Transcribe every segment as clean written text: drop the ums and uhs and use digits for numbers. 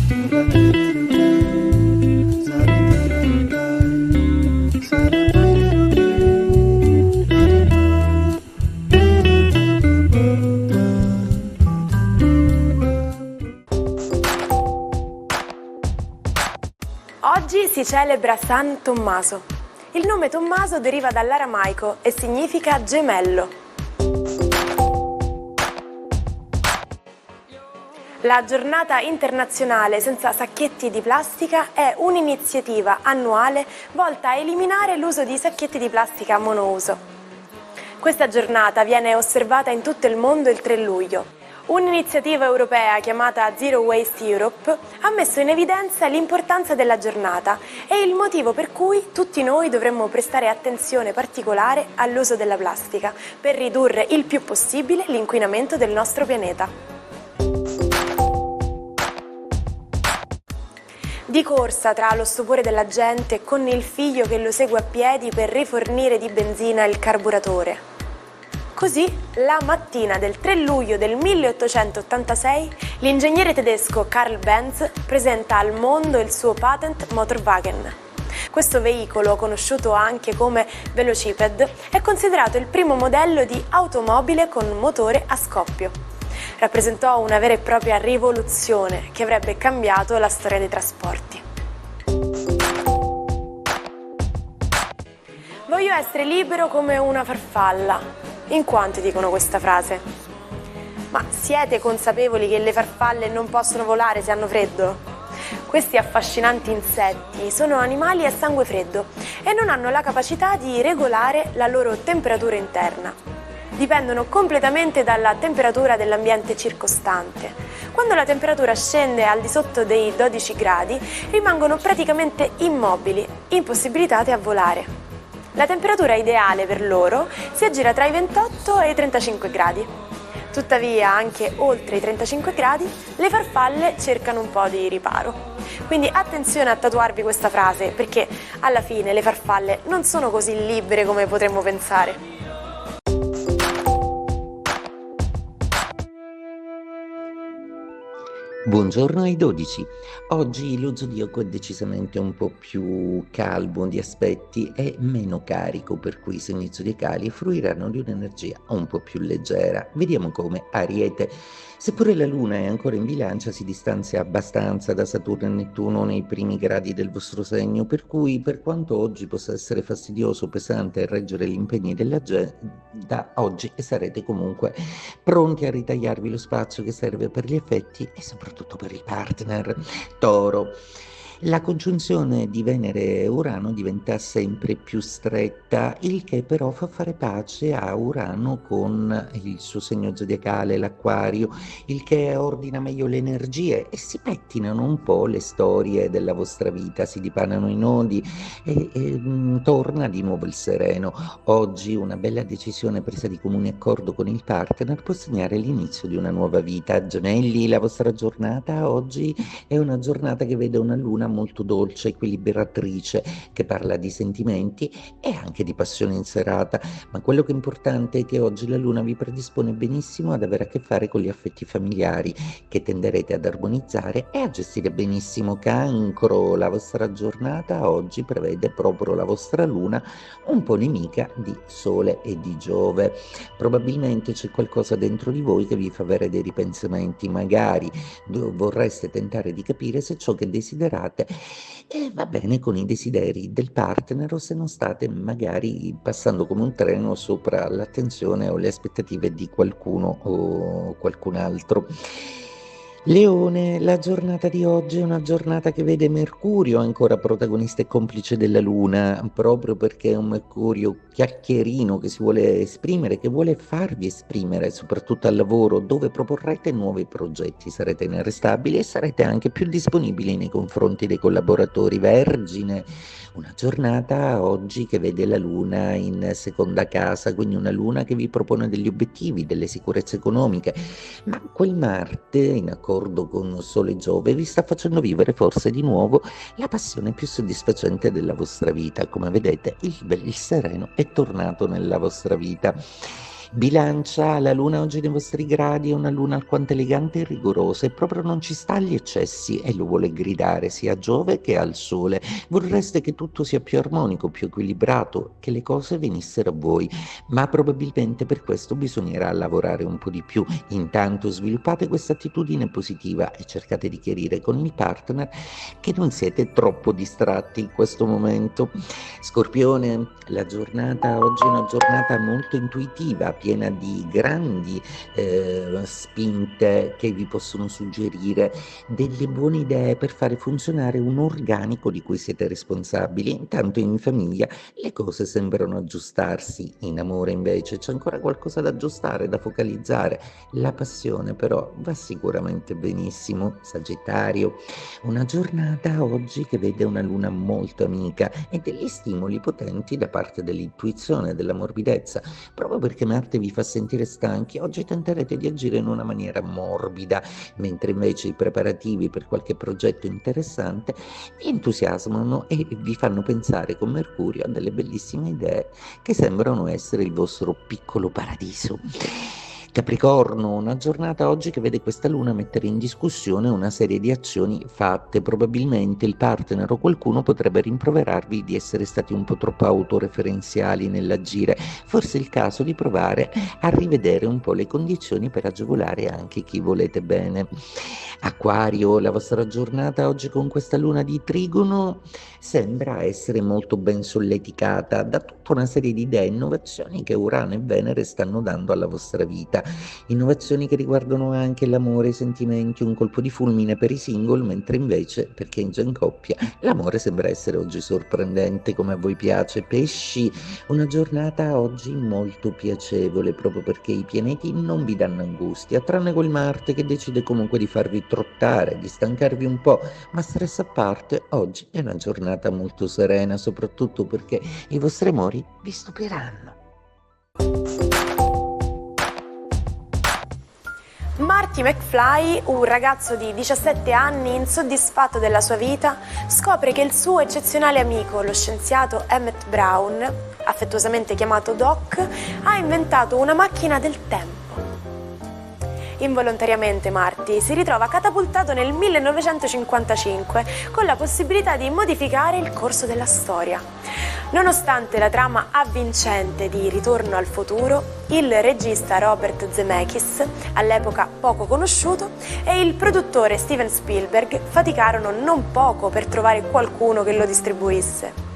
Oggi si celebra San Tommaso. Il nome Tommaso deriva dall'aramaico e significa gemello. La giornata internazionale senza sacchetti di plastica è un'iniziativa annuale volta a eliminare l'uso di sacchetti di plastica monouso. Questa giornata viene osservata in tutto il mondo il 3 luglio. Un'iniziativa europea chiamata Zero Waste Europe ha messo in evidenza l'importanza della giornata e il motivo per cui tutti noi dovremmo prestare attenzione particolare all'uso della plastica per ridurre il più possibile l'inquinamento del nostro pianeta. Di corsa tra lo stupore della gente con il figlio che lo segue a piedi per rifornire di benzina il carburatore. Così, la mattina del 3 luglio del 1886, l'ingegnere tedesco Karl Benz presenta al mondo il suo patent Motorwagen. Questo veicolo, conosciuto anche come velociped, è considerato il primo modello di automobile con motore a scoppio. Rappresentò una vera e propria rivoluzione che avrebbe cambiato la storia dei trasporti. Voglio essere libero come una farfalla. In quanti dicono questa frase? Ma siete consapevoli che le farfalle non possono volare se hanno freddo? Questi affascinanti insetti sono animali a sangue freddo e non hanno la capacità di regolare la loro temperatura interna. Dipendono completamente dalla temperatura dell'ambiente circostante. Quando la temperatura scende al di sotto dei 12 gradi, rimangono praticamente immobili, impossibilitati a volare. La temperatura ideale per loro si aggira tra i 28 e i 35 gradi. Tuttavia, anche oltre i 35 gradi, le farfalle cercano un po' di riparo. Quindi attenzione a tatuarvi questa frase, perché alla fine le farfalle non sono così libere come potremmo pensare. Buongiorno ai 12. Oggi lo zodiaco è decisamente un po' più calmo di aspetti e meno carico, per cui i segni zodiacali fruiranno di un'energia un po' più leggera. Vediamo come. Ariete. Seppure la Luna è ancora in Bilancia, si distanzia abbastanza da Saturno e Nettuno nei primi gradi del vostro segno, per cui per quanto oggi possa essere fastidioso o pesante reggere gli impegni dell'agenda, oggi sarete comunque pronti a ritagliarvi lo spazio che serve per gli effetti e soprattutto per il partner. Toro. La congiunzione di Venere e Urano diventa sempre più stretta, il che però fa fare pace a Urano con il suo segno zodiacale, l'Acquario, il che ordina meglio le energie e si pettinano un po' le storie della vostra vita, si dipanano i nodi e torna di nuovo il sereno. Oggi una bella decisione presa di comune accordo con il partner può segnare l'inizio di una nuova vita. Gemelli, la vostra giornata oggi è una giornata che vede una luna molto dolce, equilibratrice, che parla di sentimenti e anche di passione in serata, ma quello che è importante è che oggi la luna vi predispone benissimo ad avere a che fare con gli affetti familiari, che tenderete ad armonizzare e a gestire benissimo. Cancro, la vostra giornata oggi prevede proprio la vostra luna un po' nemica di Sole e di Giove. Probabilmente c'è qualcosa dentro di voi che vi fa avere dei ripensamenti, magari vorreste tentare di capire se ciò che desiderate va bene con i desideri del partner o se non state magari passando come un treno sopra l'attenzione o le aspettative di qualcuno o qualcun altro. Leone, la giornata di oggi è una giornata che vede Mercurio ancora protagonista e complice della Luna, proprio perché è un Mercurio chiacchierino che si vuole esprimere, che vuole farvi esprimere, soprattutto al lavoro, dove proporrete nuovi progetti, sarete inarrestabili e sarete anche più disponibili nei confronti dei collaboratori. Vergine, una giornata oggi che vede la Luna in seconda casa, quindi una Luna che vi propone degli obiettivi, delle sicurezze economiche, ma quel Marte in accordo con Sole e Giove vi sta facendo vivere forse di nuovo la passione più soddisfacente della vostra vita. Come vedete il sereno è tornato nella vostra vita. Bilancia, la luna oggi nei vostri gradi è una luna alquanto elegante e rigorosa e proprio non ci sta agli eccessi e lo vuole gridare sia a Giove che al Sole. Vorreste che tutto sia più armonico, più equilibrato, che le cose venissero a voi, ma probabilmente per questo bisognerà lavorare un po' di più. Intanto sviluppate questa attitudine positiva e cercate di chiarire con il partner che non siete troppo distratti in questo momento. Scorpione, la giornata oggi è una giornata molto intuitiva, piena di grandi spinte che vi possono suggerire delle buone idee per fare funzionare un organico di cui siete responsabili. Intanto in famiglia le cose sembrano aggiustarsi, in amore invece c'è ancora qualcosa da aggiustare, da focalizzare. La passione però va sicuramente benissimo. Sagittario, una giornata oggi che vede una luna molto amica e degli stimoli potenti da parte dell'intuizione, della morbidezza. Proprio perché Marte vi fa sentire stanchi, oggi tenterete di agire in una maniera morbida, mentre invece i preparativi per qualche progetto interessante vi entusiasmano e vi fanno pensare con Mercurio a delle bellissime idee che sembrano essere il vostro piccolo paradiso. Capricorno, una giornata oggi che vede questa luna mettere in discussione una serie di azioni fatte. Probabilmente il partner o qualcuno potrebbe rimproverarvi di essere stati un po' troppo autoreferenziali nell'agire. Forse è il caso di provare a rivedere un po' le condizioni per agevolare anche chi volete bene. Acquario, la vostra giornata oggi con questa luna di trigono sembra essere molto ben solleticata da tutta una serie di idee e innovazioni che Urano e Venere stanno dando alla vostra vita. Innovazioni che riguardano anche l'amore, i sentimenti, un colpo di fulmine per i single, mentre invece per chi è già in coppia l'amore sembra essere oggi sorprendente come a voi piace. Pesci, una giornata oggi molto piacevole proprio perché i pianeti non vi danno angustia, tranne quel Marte che decide comunque di farvi trottare, di stancarvi un po', ma stress a parte, oggi è una giornata molto serena, soprattutto perché i vostri amori vi stupiranno. Marty McFly, un ragazzo di 17 anni insoddisfatto della sua vita, scopre che il suo eccezionale amico, lo scienziato Emmett Brown, affettuosamente chiamato Doc, ha inventato una macchina del tempo. Involontariamente Marty si ritrova catapultato nel 1955 con la possibilità di modificare il corso della storia. Nonostante la trama avvincente di Ritorno al futuro, il regista Robert Zemeckis, all'epoca poco conosciuto, e il produttore Steven Spielberg faticarono non poco per trovare qualcuno che lo distribuisse.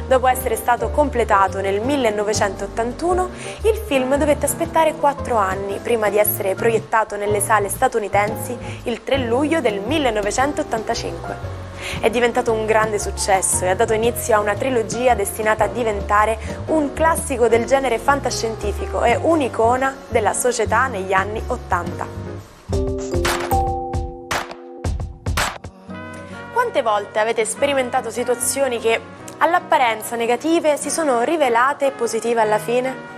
Dopo essere stato completato nel 1981, il film dovette aspettare 4 anni prima di essere proiettato nelle sale statunitensi il 3 luglio del 1985. È diventato un grande successo e ha dato inizio a una trilogia destinata a diventare un classico del genere fantascientifico e un'icona della società negli anni 80. Quante volte avete sperimentato situazioni che all'apparenza negative si sono rivelate positive alla fine?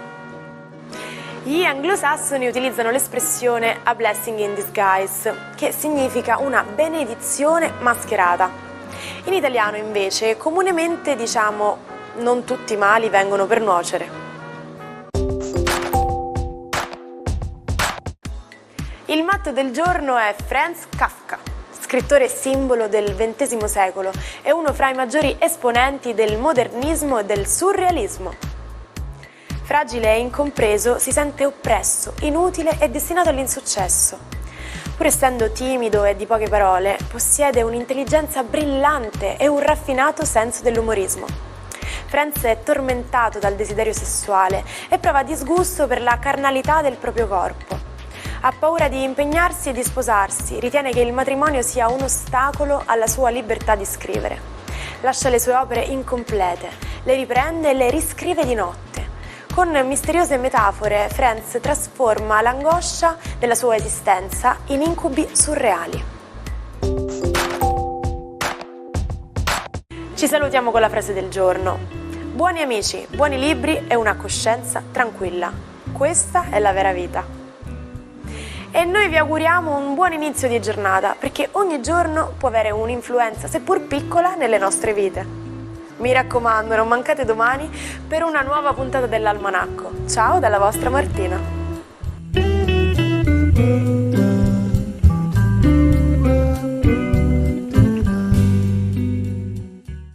Gli anglosassoni utilizzano l'espressione a blessing in disguise, che significa una benedizione mascherata. In italiano invece comunemente diciamo non tutti i mali vengono per nuocere. Il matto del giorno è Franz Kafka, scrittore simbolo del XX secolo e uno fra i maggiori esponenti del modernismo e del surrealismo. Fragile e incompreso, si sente oppresso, inutile e destinato all'insuccesso. Pur essendo timido e di poche parole, possiede un'intelligenza brillante e un raffinato senso dell'umorismo. Franz è tormentato dal desiderio sessuale e prova disgusto per la carnalità del proprio corpo. Ha paura di impegnarsi e di sposarsi, ritiene che il matrimonio sia un ostacolo alla sua libertà di scrivere. Lascia le sue opere incomplete, le riprende e le riscrive di notte. Con misteriose metafore, Franz trasforma l'angoscia della sua esistenza in incubi surreali. Ci salutiamo con la frase del giorno. Buoni amici, buoni libri e una coscienza tranquilla. Questa è la vera vita. E noi vi auguriamo un buon inizio di giornata, perché ogni giorno può avere un'influenza, seppur piccola, nelle nostre vite. Mi raccomando, non mancate domani per una nuova puntata dell'Almanacco. Ciao dalla vostra Martina.